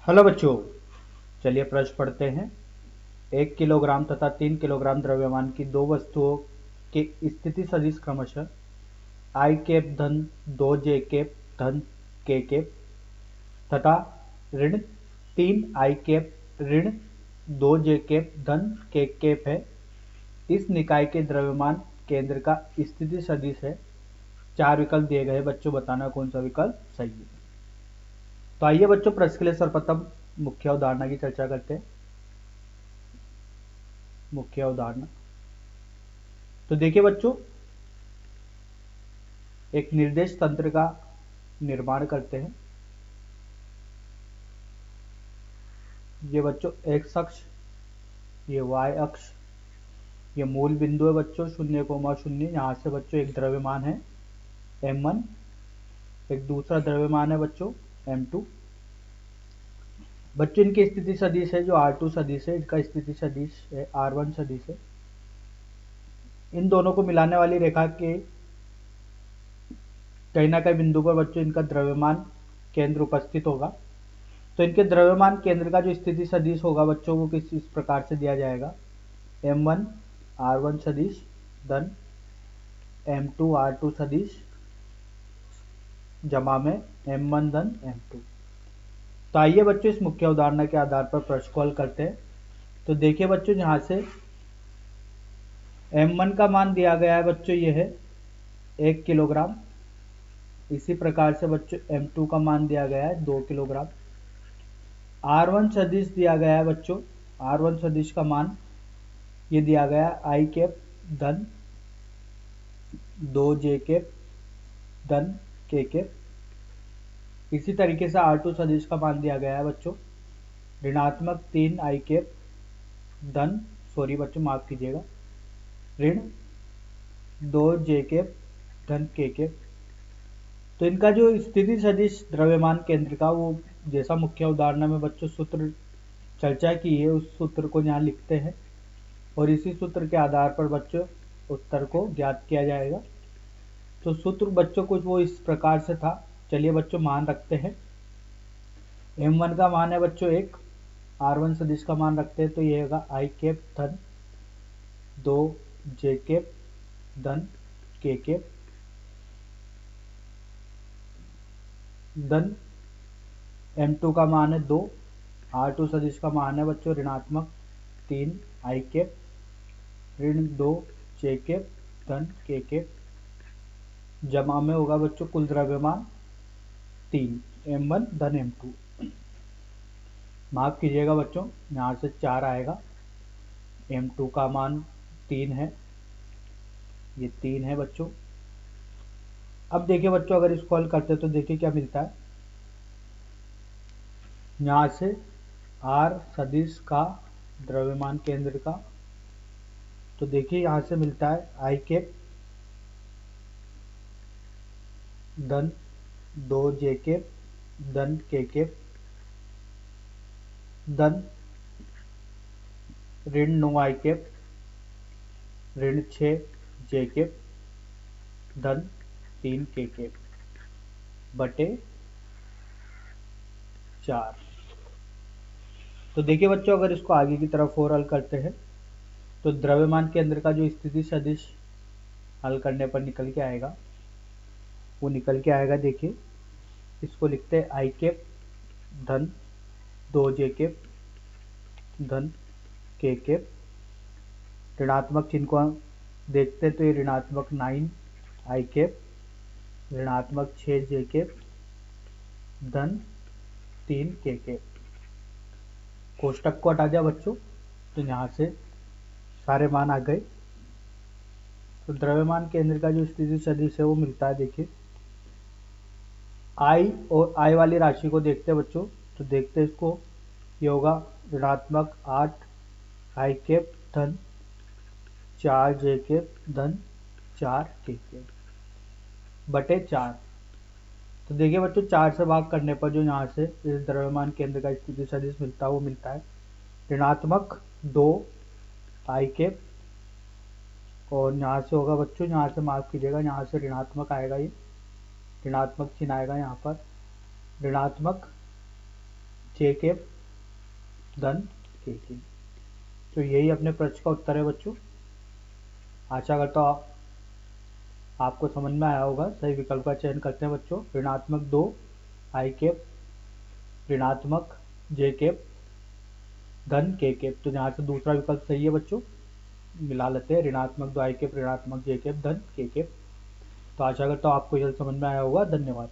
Hello बच्चों, चलिए प्रश्न पढ़ते हैं। 1 किलोग्राम तथा 3 किलोग्राम द्रव्यमान की दो वस्तुओं के स्थिति सदिश क्रमशः आई कैप धन 2 जे कैप धन के कैप तथा ऋण 3 I कैप ऋण 2 जे कैप धन के कैप है। इस निकाय के द्रव्यमान केंद्र का स्थिति सदिश है। 4 विकल्प दिए गए, बच्चों बताना कौन सा विकल्प सही है। तो आइए बच्चों, प्रश्न के लिए सर्वप्रथम मुख्य अवधारणा की चर्चा करते हैं। मुख्य अवधारणा तो देखिए बच्चों, एक निर्देश तंत्र का निर्माण करते हैं। ये बच्चों एक्स अक्ष, ये वाई अक्ष, ये मूल बिंदु है बच्चों 0,0। यहाँ से बच्चों एक द्रव्यमान है m1, एक दूसरा द्रव्यमान है बच्चों m2। बच्चों इनकी स्थिति सदिश है जो r2 सदिश है, इनका स्थिति सदिश है r1 सदिश है। इन दोनों को मिलाने वाली रेखा के कहीं ना कहीं बिंदु पर बच्चों इनका द्रव्यमान केंद्र उपस्थित होगा। तो इनके द्रव्यमान केंद्र का जो स्थिति सदिश होगा बच्चों, वो इस प्रकार से दिया जाएगा। m1 r1 सदिश धन m2 r2 सदिश जमा में m1 धन m2। तो आइए बच्चों, इस मुख्य उदाहरण के आधार पर प्रश्न को हल करते हैं। तो देखिए बच्चों, यहाँ से m1 का मान दिया गया है बच्चों, ये है 1 किलोग्राम। इसी प्रकार से बच्चों m2 का मान दिया गया है 2 किलोग्राम। r1 सदिश दिया गया है बच्चों, r1 सदिश का मान ये दिया गया है आई कैप धन 2 जे कैप धन के कैप। इसी तरीके से r2 सदिश का मान दिया गया है बच्चों ऋणात्मक 3 I कैप धन, सॉरी बच्चों माफ कीजिएगा, ऋण 2 जे कैप धन के कैप। तो इनका जो स्थिति सदिश द्रव्यमान केंद्र का, वो जैसा मुख्य उदाहरण में बच्चों सूत्र चर्चा की है, उस सूत्र को यहाँ लिखते हैं और इसी सूत्र के आधार पर बच्चों उत्तर को ज्ञात किया जाएगा। तो सूत्र बच्चों कुछ वो इस प्रकार से था। चलिए बच्चों मान रखते हैं। m1 का मान है बच्चों 1, r1 सदिश का मान रखते हैं, तो ये होगा आई कैप धन 2 जे कैप धन के कैप धन m2 का मान है 2, r2 सदिश का मान है बच्चों ऋणात्मक 3 I कैप ऋण 2 जे कैप धन के कैप जमा में होगा बच्चों कुल द्रव्यमान 3 m1 धन m2। माफ कीजिएगा बच्चों, यहाँ से 4 आएगा। m2 का मान 3 है, ये 3 है बच्चों। अब देखिए बच्चों, अगर इसको हल करते तो देखिए क्या मिलता है। यहाँ से r सदिश का द्रव्यमान केंद्र का, तो देखिए यहाँ से मिलता है आई कैप धन 2 जे कैप धन के कैप धन ऋण 9 I कैप ऋण 6 जे कैप धन 3 के कैप बटे 4। तो देखिए बच्चों, अगर इसको आगे की तरफ और हल करते हैं तो द्रव्यमान केंद्र का जो स्थिति सदिश हल करने पर निकल के आएगा, वो निकल के आएगा। देखिए इसको लिखते हैं आई कैप धन 2 जे कैप धन के कैप। ऋणात्मक चिन्ह को देखते हैं तो ये ऋणात्मक 9 I कैप ऋणात्मक 6 जे कैप धन 3 के कैप। कोष्टक को हटा दिया बच्चों, तो यहाँ से सारे मान आ गए। तो द्रव्यमान केंद्र का जो स्थिति सदिश है वो मिलता है। देखिए आई और आई वाली राशि को देखते हैं बच्चों, तो देखते हैं इसको, ये होगा ऋणात्मक 8 I कैप धन 4 जे कैप धन 4 के कैप बटे 4। तो देखिए बच्चों, 4 से भाग करने पर जो यहाँ से इस द्रव्यमान केंद्र का स्थिति सदिश मिलता है वो मिलता है ऋणात्मक 2 I कैप, और यहाँ से होगा बच्चों, यहाँ से माफ कीजिएगा, यहाँ से ऋणात्मक आएगा, ये ऋणात्मक चिन्ह आएगा यहाँ पर ऋणात्मक जे कैप धन के कैप। तो यही अपने प्रश्न का उत्तर है बच्चों। आशा करता हूँ आपको समझ में आया होगा। सही विकल्प का चयन करते हैं बच्चों। ऋणात्मक 2 आई कैप, ऋणात्मक जे कैप धन के कैप। तो यहाँ से दूसरा विकल्प सही है बच्चों। मिला लेते हैं, ऋणात्मक 2 आई कैप, ऋणात्मक जे कैप धन के कैप। तो आशा करता हूँ आपको यह समझ में आया होगा। धन्यवाद।